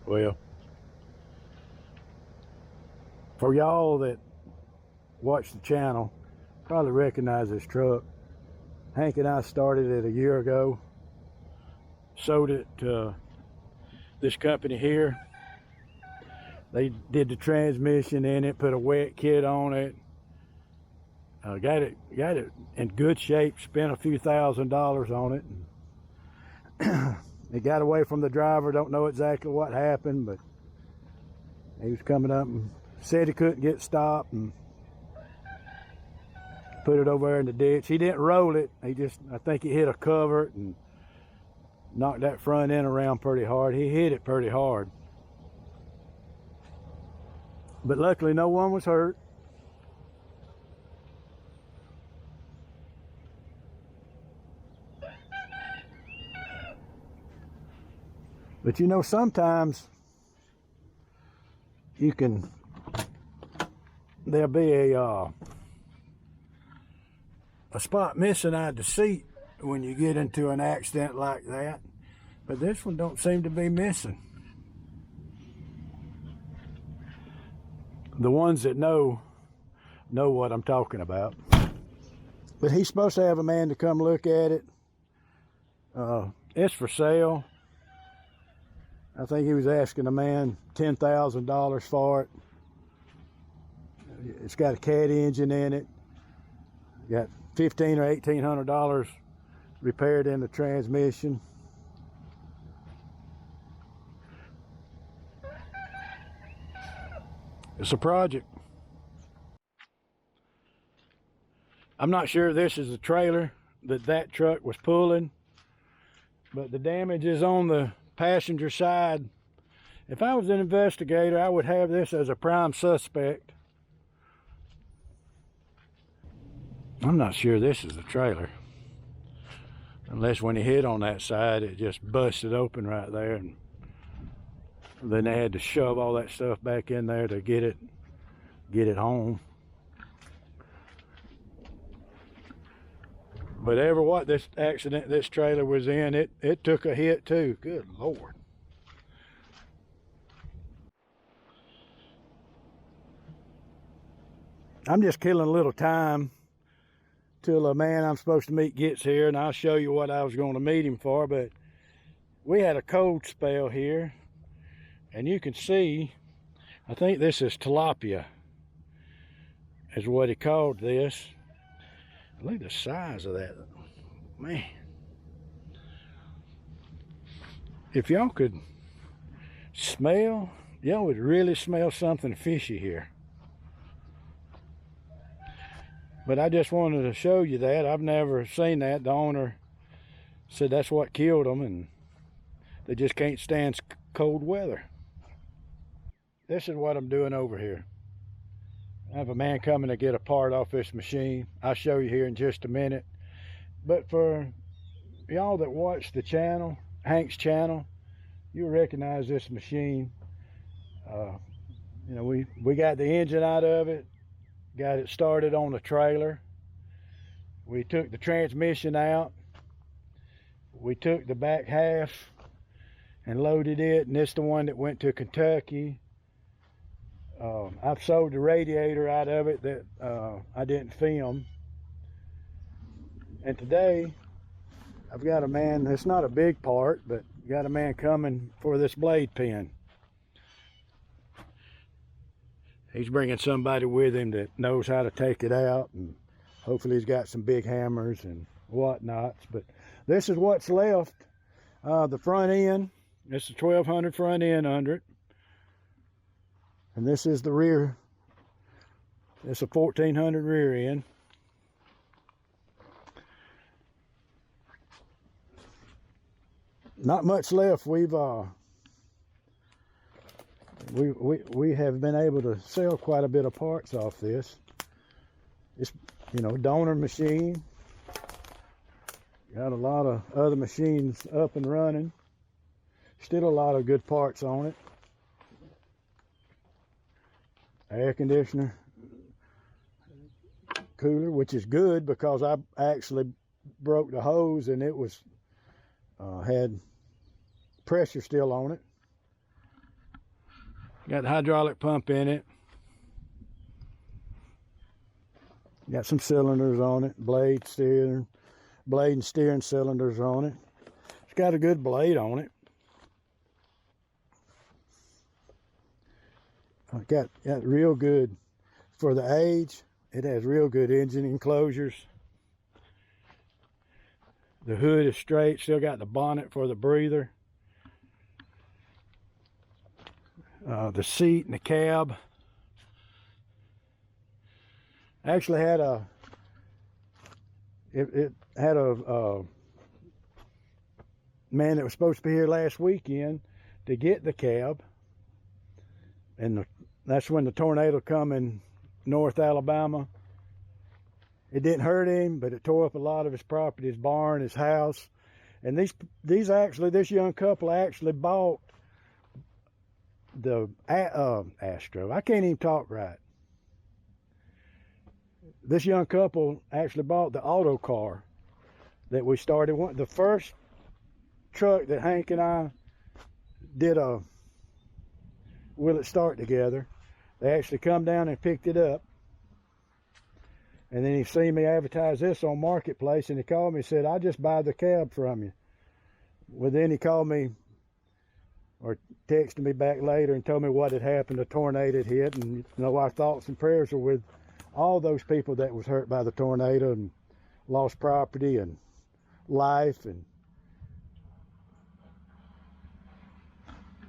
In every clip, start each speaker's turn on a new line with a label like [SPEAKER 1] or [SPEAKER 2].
[SPEAKER 1] Well, for y'all that watch the channel, probably recognize this truck. Hank and I started it a year ago. Sold it to this company here. They did the transmission in it, put a wet kit on it. Got it in good shape. Spent a few $1,000s on it. It got away from the driver. Don't know exactly what happened, but he was coming up and said he couldn't get stopped and put it over there in the ditch. He didn't roll it. I think he hit a covert and knocked that front end around pretty hard. He hit it pretty hard. But luckily no one was hurt. But you know, sometimes there'll be a spot missing out of the seat when you get into an accident like that. But this one don't seem to be missing. The ones that know what I'm talking about. But he's supposed to have a man to come look at it. It's for sale. I think he was asking a man $10,000 for it. It's got a cat engine in it. Got $1,500 or $1,800 repaired in the transmission. It's a project. I'm not sure this is the trailer that truck was pulling, but the damage is on the passenger side. If I was an investigator, I would have this as a prime suspect. I'm not sure this is the trailer, unless when he hit on that side it just busted open right there, and then they had to shove all that stuff back in there to get it home. But ever what this accident this trailer was in, it took a hit too. Good Lord. I'm just killing a little time till a man I'm supposed to meet gets here, and I'll show you what I was going to meet him for. But we had a cold spell here, and you can see, I think this is tilapia is what he called this. Look at the size of that, man. If y'all could smell, y'all would really smell something fishy here. But I just wanted to show you that. I've never seen that. The owner said that's what killed them, and they just can't stand cold weather. This is what I'm doing over here. I have a man coming to get a part off this machine. I'll show you here in just a minute. But for y'all that watch the channel, Hank's channel, you'll recognize this machine. You know, we got the engine out of it, got it started on the trailer. We took the transmission out. We took the back half and loaded it, and this is the one that went to Kentucky. I've sold the radiator out of it that I didn't film. And today I've got a man, it's not a big part, but got a man coming for this blade pin. He's bringing somebody with him that knows how to take it out, and hopefully he's got some big hammers and whatnots. But this is what's left. The front end, it's a 1200 front end under it. And this is the rear. It's a 1400 rear end. Not much left. We have been able to sell quite a bit of parts off this. It's, you know, donor machine. Got a lot of other machines up and running. Still a lot of good parts on it. Air conditioner, cooler, which is good because I actually broke the hose and it was had pressure still on it. Got the hydraulic pump in it. Got some cylinders on it, blade and steering cylinders on it. It's got a good blade on it. Got real good, for the age, it has real good engine enclosures. The hood is straight, still got the bonnet for the breather. The seat and the cab. Actually had it had a man that was supposed to be here last weekend to get the cab, and that's when the tornado come in North Alabama. It didn't hurt him, but it tore up a lot of his property, his barn, his house. And this young couple actually bought the Astro. I can't even talk right. This young couple actually bought the auto car that we started. The first truck that Hank and I did a Will It Start together, they actually come down and picked it up. And then he seen me advertise this on Marketplace, and he called me and said, "I just buy the cab from you." Well, then he called me or texted me back later and told me what had happened. A tornado had hit, and our thoughts and prayers are with all those people that was hurt by the tornado and lost property and life. And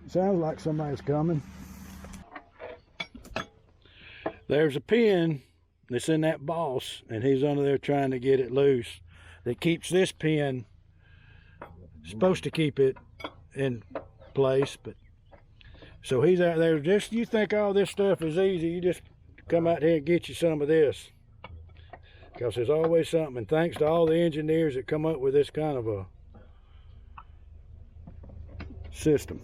[SPEAKER 1] sounds like somebody's coming. There's a pin that's in that boss, and he's under there trying to get it loose. That keeps this pin, supposed to keep it in place, but so he's out there. Just, you think all this stuff is easy, you just come out here and get you some of this, because there's always something. And thanks to all the engineers that come up with this kind of a system.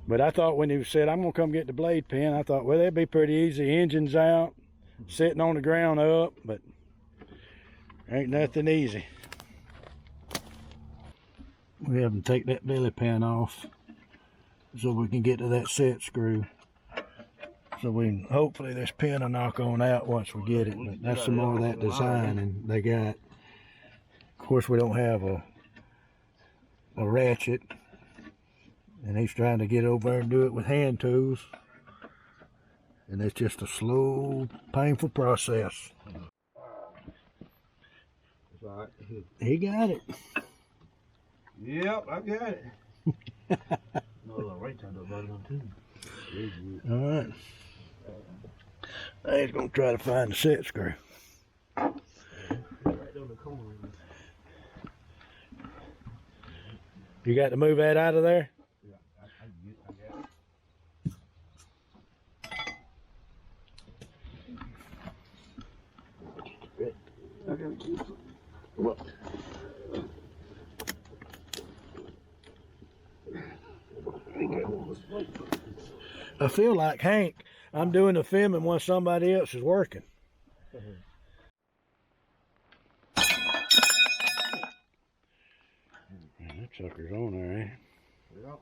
[SPEAKER 1] But I thought when he said, "I'm gonna come get the blade pin," I thought, well, that'd be pretty easy. Engine's out, sitting on the ground up, but ain't nothing easy. We have to take that belly pan off so we can get to that set screw. So hopefully this pin will knock on out once we get it. But that's some more of that design, and they got, of course, we don't have a ratchet, and he's trying to get over there and do it with hand tools, and it's just a slow, painful process. He got it.
[SPEAKER 2] Yep, I got it.
[SPEAKER 1] All right. Now he's going to try to find the set screw. You got to move that out of there?
[SPEAKER 2] Yeah, I got it.
[SPEAKER 1] I gotta keep it. Well, I feel like Hank, I'm doing the filming while somebody else is working. That sucker's on there, eh?
[SPEAKER 2] Yep.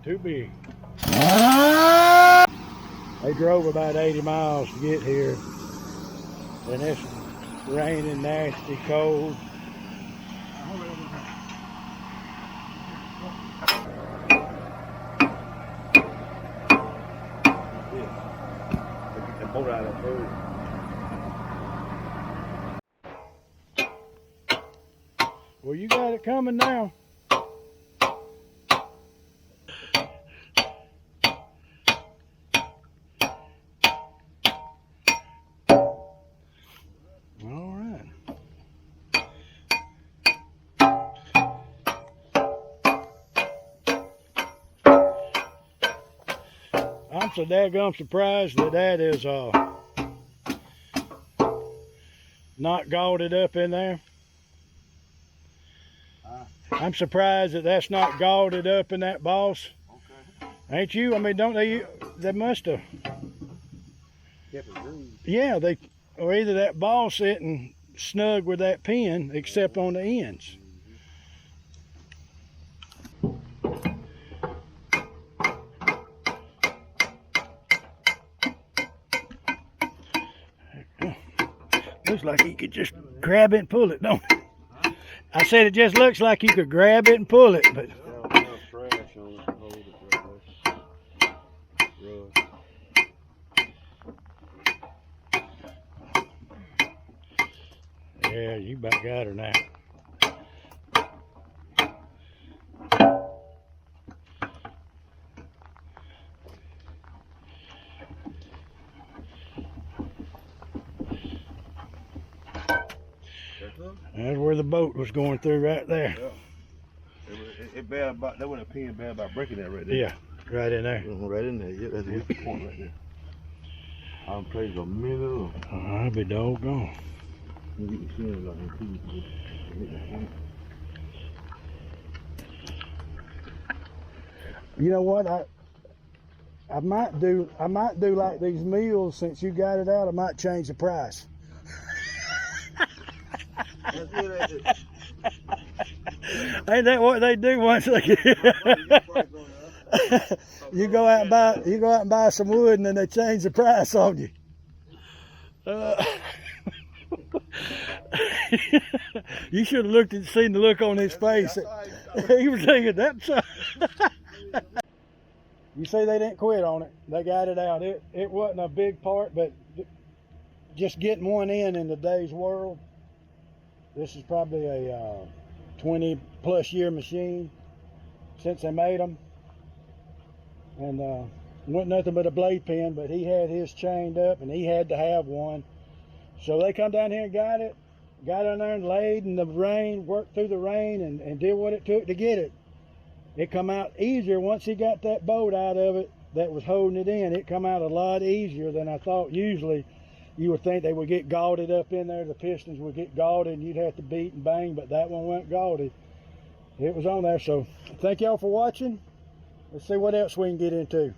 [SPEAKER 1] Too big. They drove about 80 miles to get here, and it's raining, nasty, cold. Well, you got it coming now. I'm so daggum surprised that is not gaulded up in there. I'm surprised that that's not gaulded up in that boss.
[SPEAKER 2] Okay.
[SPEAKER 1] Ain't you? I mean, don't they must have.
[SPEAKER 2] Kept it green.
[SPEAKER 1] Yeah, they, or either that boss sitting snug with that pin, except on the ends. Looks like you could just grab it and pull it, don't it?
[SPEAKER 2] Huh?
[SPEAKER 1] I said it just looks like you could grab it and pull it, but
[SPEAKER 2] Trash on it to hold it right there.
[SPEAKER 1] yeah, you about got her now. That's where the boat was going through right there.
[SPEAKER 2] Yeah. It bad about that. Would have pin bad about breaking that right there.
[SPEAKER 1] Yeah, right in there.
[SPEAKER 2] Right in there. Yeah, that's a weak point right there. I'm playing a minute.
[SPEAKER 1] I'll be doggone.
[SPEAKER 2] You get the shin like that too.
[SPEAKER 1] You know what? I might do like these meals since you got it out. I might change the price.
[SPEAKER 2] That's good.
[SPEAKER 1] Ain't that what they do once they get? You go out and buy some wood, and then they change the price on you. You should have looked and seen the look on his face. He was thinking that's. You see, they didn't quit on it. They got it out. It wasn't a big part, but just getting one in today's world. This is probably a 20+ year machine since they made them, and wasn't nothing but a blade pin, but he had his chained up and he had to have one. So they come down here and got in there and laid in the rain, worked through the rain and did what it took to get it. It come out easier once he got that bolt out of it that was holding it in. It come out a lot easier than I thought. Usually you would think they would get gaulded up in there, the pistons would get gaulded and you'd have to beat and bang, but that one went gaulded. It was on there. So thank y'all for watching. Let's see what else we can get into.